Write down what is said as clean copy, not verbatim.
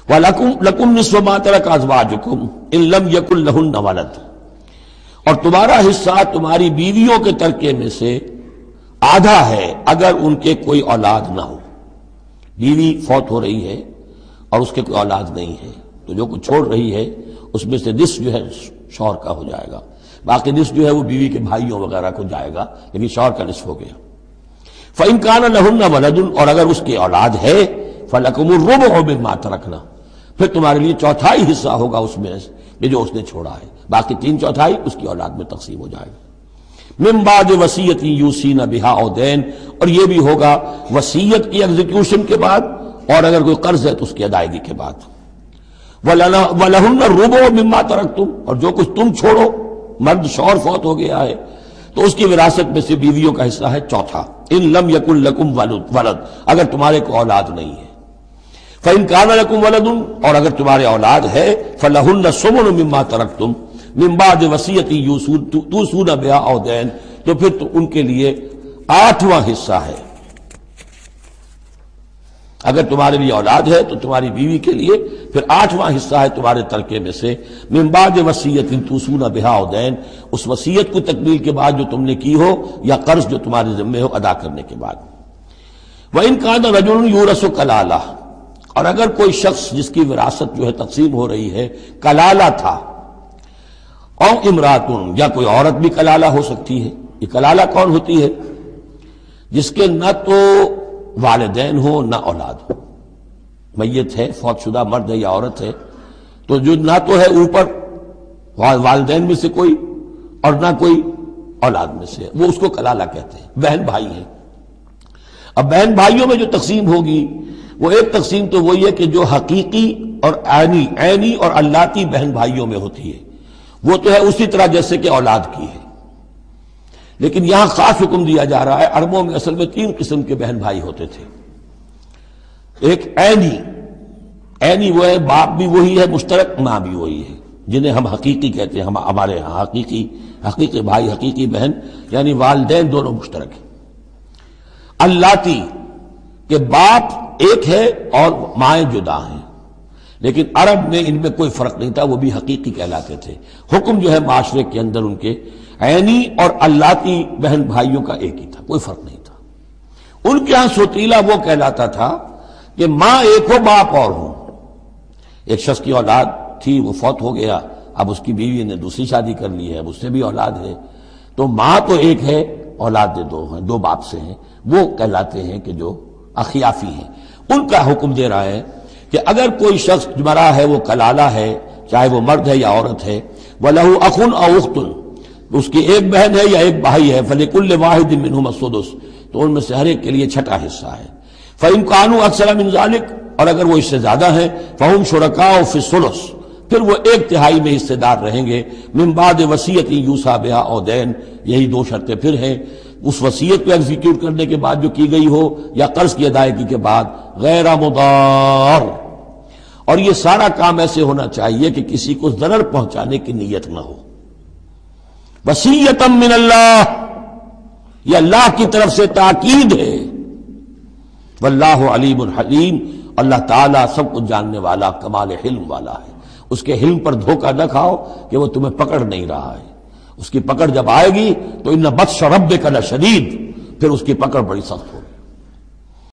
وَلَكُمْ نِصْفُ مَا تَرَكَ أَزْوَاجُكُمْ إِن لَّمْ يَكُن لَّهُنَّ وَلَدٌ، اور تمہارا حصہ تمہاری بیویوں کے ترکے میں سے آدھا ہے اگر ان کے کوئی اولاد نہ ہو۔ بیوی فوت ہو رہی ہے اور اس کے کوئی اولاد نہیں ہے تو جو کچھ چھوڑ رہی ہے اس میں سے نصف جو ہے شوہر کا ہو جائے گا، باقی نصف جو ہے وہ بیوی کے بھائیوں وغیرہ کو جائے گا، لیکن شوہر کا نصف ہو گیا۔ فَإِن كَانَ لَهُنَّ وَلَدٌ، اور اگر اس کی اولاد ہے فَلَكُمُ الرُّبُعُ مِمَّا تَرَكْنَا، پھر تمہارے لیے چوتھائی حصہ ہوگا اس میں یہ جو اس نے چھوڑا ہے، باقی تین چوتھائی اس کی اولاد میں تقسیم ہو جائے گا۔ من بعد وصیت یوصین بہا او دین، اور یہ بھی ہوگا وصیت کی ایگزیکیوشن کے بعد، اور اگر کوئی قرض ہے تو اس کی ادائیگی کے بعد۔ وَلَهُنَّ الرُّبُعُ مِمَّا تَرَكْتُمْ، اور جو کچھ تم چھوڑو، مرد شوہر فوت ہو گیا ہے تو اس کی وراثت میں سے بیویوں کا حصہ ہے چوتھا۔ ان لم یکن لکم ولد، اگر تمہارے کو اولاد نہیں ہے۔ فَإِن كَانَ لَكُمْ وَلَدٌ، اور اگر تمہارے اولاد ہے فَلَهُنَّ الثُّمُنُ مِمَّا تَرَكْتُمْ مِن بَعْدِ وَصِيَّةٍ تُوصُونَ بِهَا أَوْ دَيْنٍ، تو پھر تو ان کے لیے آٹھواں حصہ ہے۔ اگر تمہارے لیے اولاد ہے تو تمہاری بیوی کے لیے پھر آٹھواں حصہ ہے تمہارے ترکے میں سے، من بعد وصیۃ توصون بہا او دین، اس وصیت کو تکمیل کے بعد جو تم نے کی ہو یا قرض جو تمہارے ذمہ ہو ادا کرنے کے بعد۔ وَإِن كَانَ رَجُلٌ يُورَثُ كَلَالَةً، اور اگر کوئی شخص جس کی وراثت جو ہے تقسیم ہو رہی ہے کلالہ تھا، او امراتن، یا کوئی عورت بھی کلالہ ہو سکتی ہے۔ یہ کلالہ کون ہوتی ہے؟ جس کے نہ تو والدین ہو نہ اولاد ہو، میت ہے، فوت شدہ مرد ہے یا عورت ہے، تو جو نہ تو ہے اوپر والدین میں سے کوئی اور نہ کوئی اولاد میں سے، وہ اس کو کلالہ کہتے ہیں۔ بہن بھائی ہیں، اب بہن بھائیوں میں جو تقسیم ہوگی وہ ایک تقسیم تو وہی ہے کہ جو حقیقی اور عینی اور اللاتی بہن بھائیوں میں ہوتی ہے، وہ تو ہے اسی طرح جیسے کہ اولاد کی ہے، لیکن یہاں خاص حکم دیا جا رہا ہے۔ عربوں میں اصل میں تین قسم کے بہن بھائی ہوتے تھے۔ ایک عینی وہ ہے، باپ بھی وہی ہے، مشترک ماں بھی وہی ہے، جنہیں ہم حقیقی کہتے ہیں، ہمارے ہاں حقیقی بھائی، حقیقی بہن، یعنی والدین دونوں مشترک ہیں۔ اللاتی کہ باپ ایک ہے اور مائیں جدا ہیں، لیکن عرب میں ان میں کوئی فرق نہیں تھا، وہ بھی حقیقی کہلاتے تھے۔ حکم جو ہے معاشرے کے اندر ان کے عینی اور اللاتی بہن بھائیوں کا ایک ہی تھا، کوئی فرق نہیں تھا۔ ان کے ہاں سوتیلا وہ کہلاتا تھا کہ ماں ایک ہو باپ اور ہو۔ ایک شخص کی اولاد تھی، وہ فوت ہو گیا، اب اس کی بیوی نے دوسری شادی کر لی ہے، اب اس سے بھی اولاد ہے، تو ماں تو ایک ہے، اولاد دو ہیں، دو باپ سے ہیں، وہ کہلاتے ہیں کہ جو اخیافی ہیں۔ ان کا حکم دے رہا ہے کہ اگر کوئی شخص مرا ہے وہ کلالہ ہے، چاہے وہ مرد ہے یا عورت ہے، وَلَهُ أَخٌ أَوْ أُخْتٌ، اس کی ایک بہن ہے یا ایک بھائی ہے، فَلِكُلِّ وَاحِدٍ مِّنْهُمَا السُّدُسُ، تو ان میں سے ہر ایک کے لیے چھٹا حصہ ہے۔ فَإِن كَانُوا أَكْثَرَ مِنْ ذَلِكَ، اور اگر وہ اس سے زیادہ ہیں، فَهُمْ شُرَكَاءُ فِي الثُّلُثِ، پھر وہ ایک تہائی میں حصے دار رہیں گے، من بعد وصیت یوصى بہا او دین، یہی دو شرطیں پھر ہیں، اس وصیت کو ایگزیکیوٹ کرنے کے بعد جو کی گئی ہو یا قرض کی ادائیگی کے بعد، غیر مضار، اور یہ سارا کام ایسے ہونا چاہیے کہ کسی کو ضرر پہنچانے کی نیت نہ ہو۔ وصیۃ من اللہ، یہ اللہ کی طرف سے تاکید ہے۔ واللہ علیم حلیم، اللہ تعالیٰ سب کچھ جاننے والا، کمال حلم والا ہے۔ اس کے حلم پر دھوکہ نہ کھاؤ کہ وہ تمہیں پکڑ نہیں رہا ہے، اس کی پکڑ جب آئے گی تو ان بطش ربک لشدید، پھر اس کی پکڑ بڑی سخت ہوگی۔